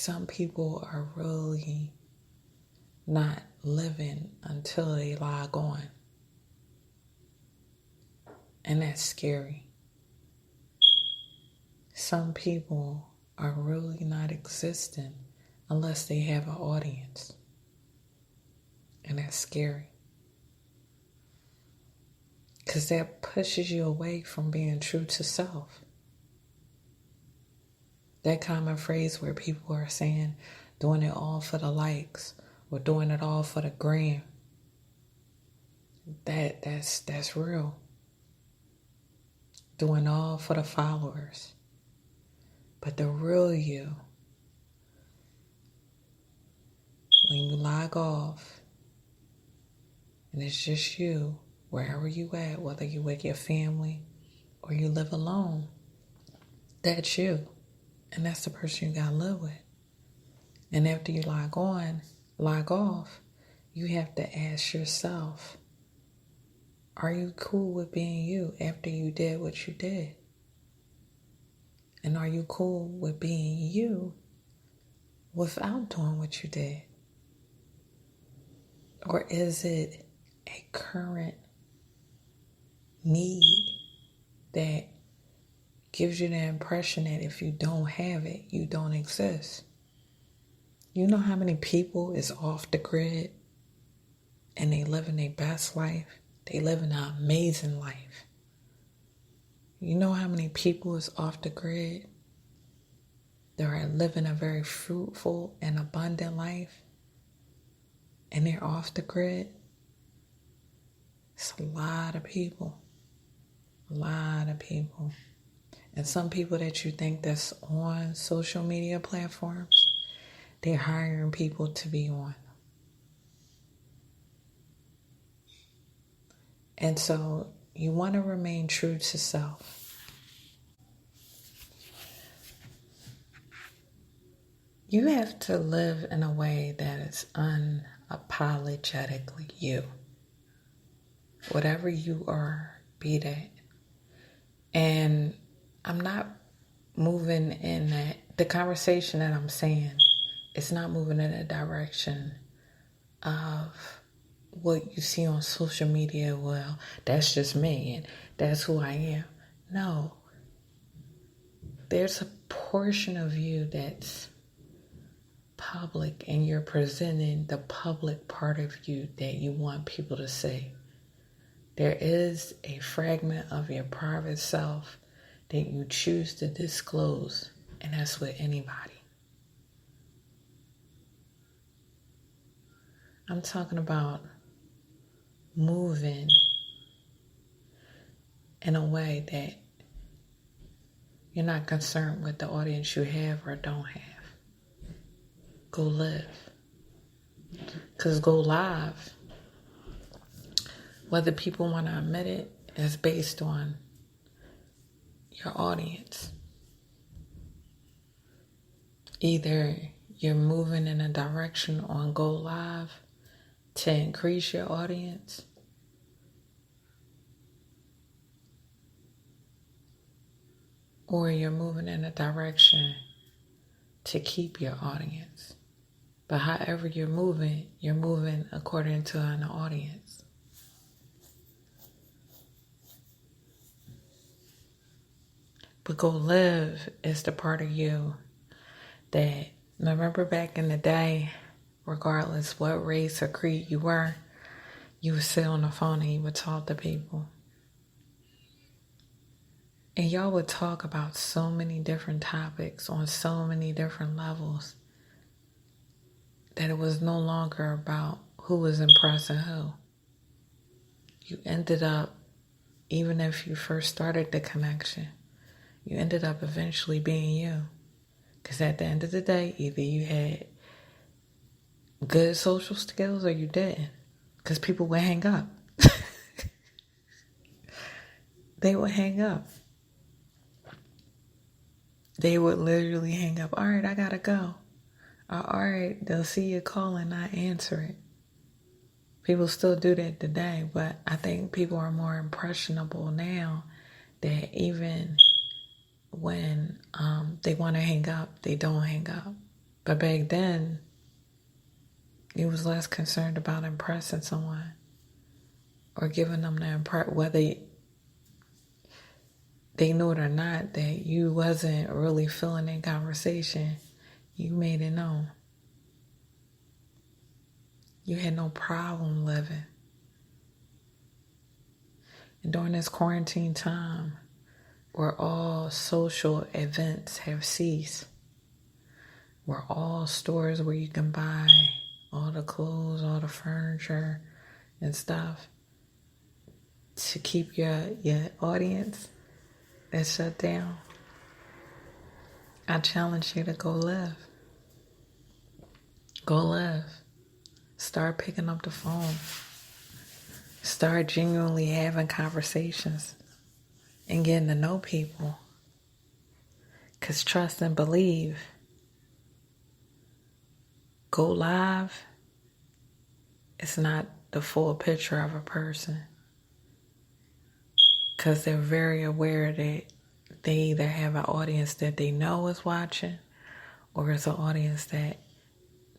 some people are really not living until they log on. And that's scary. Some people are really not existing unless they have an audience. And that's scary. Because that pushes you away from being true to self. That common phrase where people are saying, doing it all for the likes or doing it all for the gram. That's real. Doing all for the followers. But the real you, when you log off and it's just you, wherever you at, whether you with your family or you live alone, that's you. And that's the person you gotta live with. And after you log off, you have to ask yourself, are you cool with being you after you did what you did? And are you cool with being you without doing what you did? Or is it a current need that gives you the impression that if you don't have it, you don't exist? You know how many people is off the grid and they living their best life? They living an amazing life. You know how many people is off the grid? They are living a very fruitful and abundant life, and they're off the grid. It's a lot of people. A lot of people. And some people that you think that's on social media platforms, they're hiring people to be on. And so you want to remain true to self. You have to live in a way that is unapologetically you. Whatever you are, be that. And I'm not moving in that, the conversation that I'm saying, it's not moving in a direction of what you see on social media. Well, that's just me and that's who I am. No. There's a portion of you that's public and you're presenting the public part of you that you want people to see. There is a fragment of your private self that you choose to disclose, and that's with anybody. I'm talking about moving in a way that you're not concerned with the audience you have or don't have. Go live. Because go live, whether people want to admit it, is based on your audience. Either you're moving in a direction on go live to increase your audience, or you're moving in a direction to keep your audience. But however you're moving according to an audience. But go live is the part of you that, remember back in the day, regardless what race or creed you were, you would sit on the phone and you would talk to people. And y'all would talk about so many different topics on so many different levels that it was no longer about who was impressing who. You ended up, even if you first started the connection, you ended up eventually being you. Because at the end of the day, either you had good social skills or you didn't. Because people would hang up. They would hang up. They would literally hang up. All right, I gotta go. All right, they'll see you call and not answer it. People still do that today, but I think people are more impressionable now that even when they want to hang up, they don't hang up. But back then, you was less concerned about impressing someone or giving them the impression, whether they knew it or not, that you wasn't really feeling that conversation. You made it known. You had no problem living. And during this quarantine time, where all social events have ceased, where all stores where you can buy all the clothes, all the furniture and stuff to keep your audience that's shut down, I challenge you to go live. Go live. Start picking up the phone. Start genuinely having conversations and getting to know people. Because trust and believe. Go live. It's not the full picture of a person. Because they're very aware that they either have an audience that they know is watching, or it's an audience that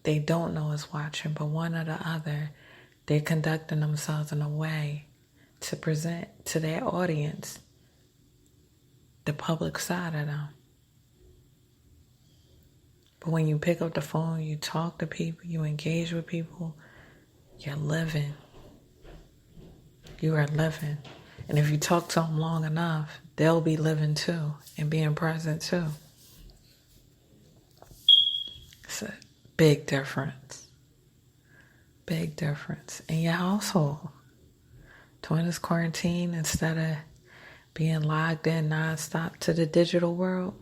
they don't know is watching, but one or the other, they're conducting themselves in a way to present to their audience the public side of them. But when you pick up the phone, you talk to people, you engage with people, you're living. You are living. And if you talk to them long enough, they'll be living too and being present too. It's a big difference. Big difference in your household. During this quarantine, instead of being logged in nonstop to the digital world,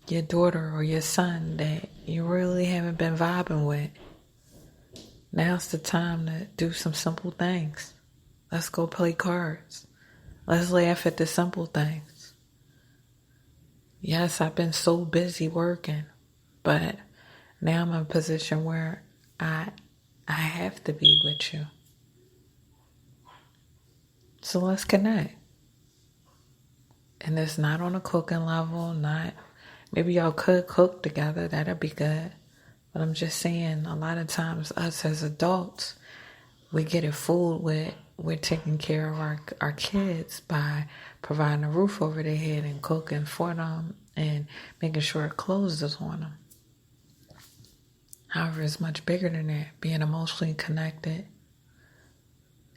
your daughter or your son that you really haven't been vibing with, now's the time to do some simple things. Let's go play cards. Let's laugh at the simple things. Yes, I've been so busy working, but now I'm in a position where I have to be with you. So let's connect. And it's not on a cooking level, maybe y'all could cook together, that'd be good. But I'm just saying, a lot of times us as adults, we get it fooled with we're taking care of our kids by providing a roof over their head and cooking for them and making sure clothes is on them. However, it's much bigger than that. Being emotionally connected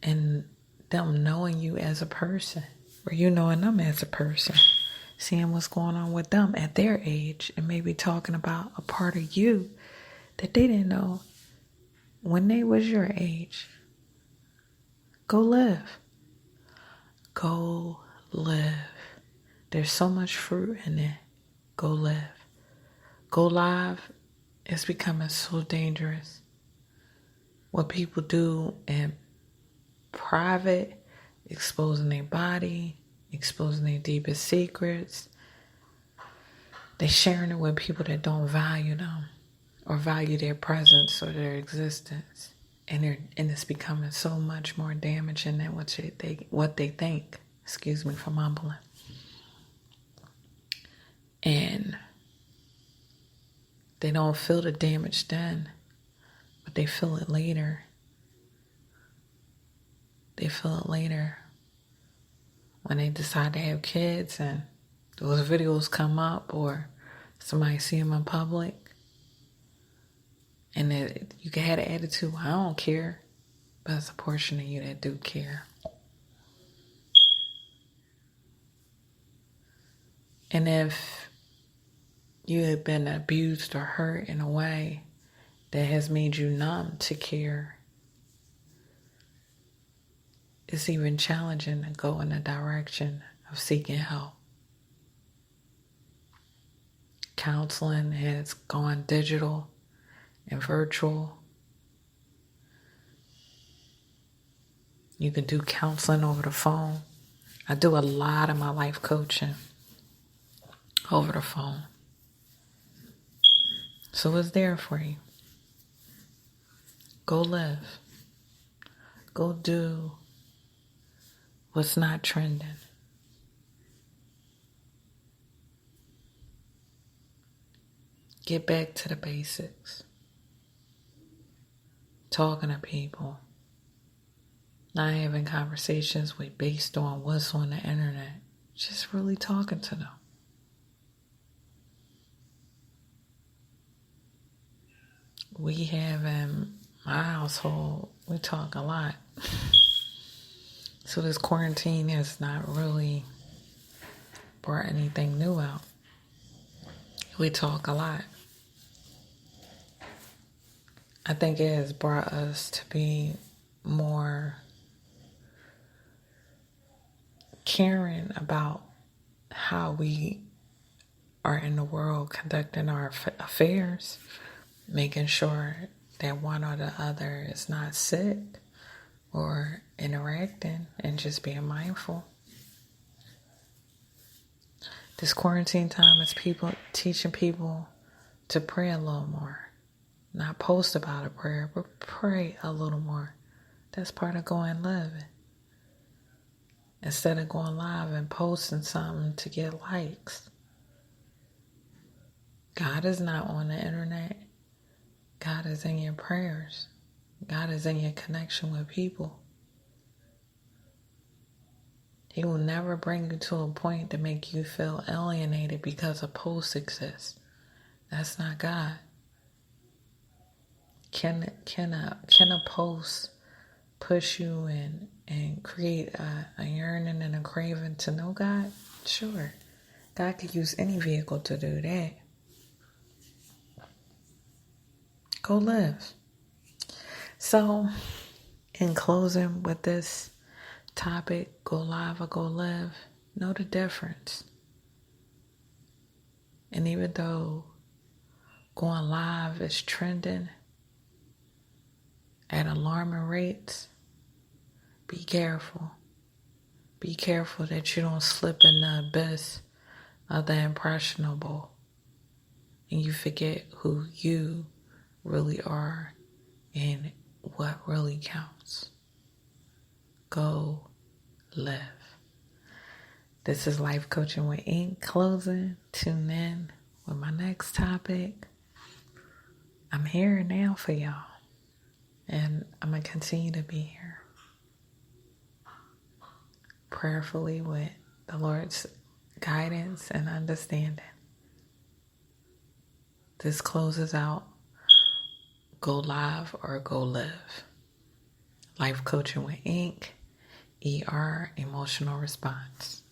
and them knowing you as a person, or you knowing them as a person, seeing what's going on with them at their age, and maybe talking about a part of you that they didn't know when they was your age. Go live. Go live. There's so much fruit in it. Go live. Go live is becoming so dangerous. What people do in private, exposing their body, exposing their deepest secrets, they're sharing it with people that don't value them or value their presence or their existence. And it's becoming so much more damaging than what they think. Excuse me for mumbling. And they don't feel the damage then, but they feel it later. They feel it later when they decide to have kids and those videos come up or somebody see them in public. And that you can have the attitude, I don't care. But there's a portion of you that do care. And if you have been abused or hurt in a way that has made you numb to care, it's even challenging to go in the direction of seeking help. Counseling has gone digital and virtual. You can do counseling over the phone. I do a lot of my life coaching over the phone. So it's there for you. Go live. Go do what's not trending. Get back to the basics. Talking to people. Not having conversations based on what's on the internet. Just really talking to them. We have in my household, we talk a lot. So this quarantine has not really brought anything new out. We talk a lot. I think it has brought us to be more caring about how we are in the world conducting our affairs, making sure that one or the other is not sick or interacting, and just being mindful. This quarantine time is teaching people to pray a little more. Not post about a prayer, but pray a little more. That's part of going living. Instead of going live and posting something to get likes. God is not on the internet. God is in your prayers. God is in your connection with people. He will never bring you to a point to make you feel alienated because a post exists. That's not God. Can a post push you and create a yearning and a craving to know God? Sure. God could use any vehicle to do that. Go live. So, in closing with this topic, go live or go live, know the difference. And even though going live is trending at alarming rates, be careful. Be careful that you don't slip in the abyss of the impressionable and you forget who you really are and what really counts. Go live. This is Life Coaching with Ink closing. Tune in with my next topic. I'm here now for y'all, and I'm going to continue to be here. Prayerfully with the Lord's guidance and understanding. This closes out Go Live or Go Live. Life Coaching with Ink, ER, Emotional Response.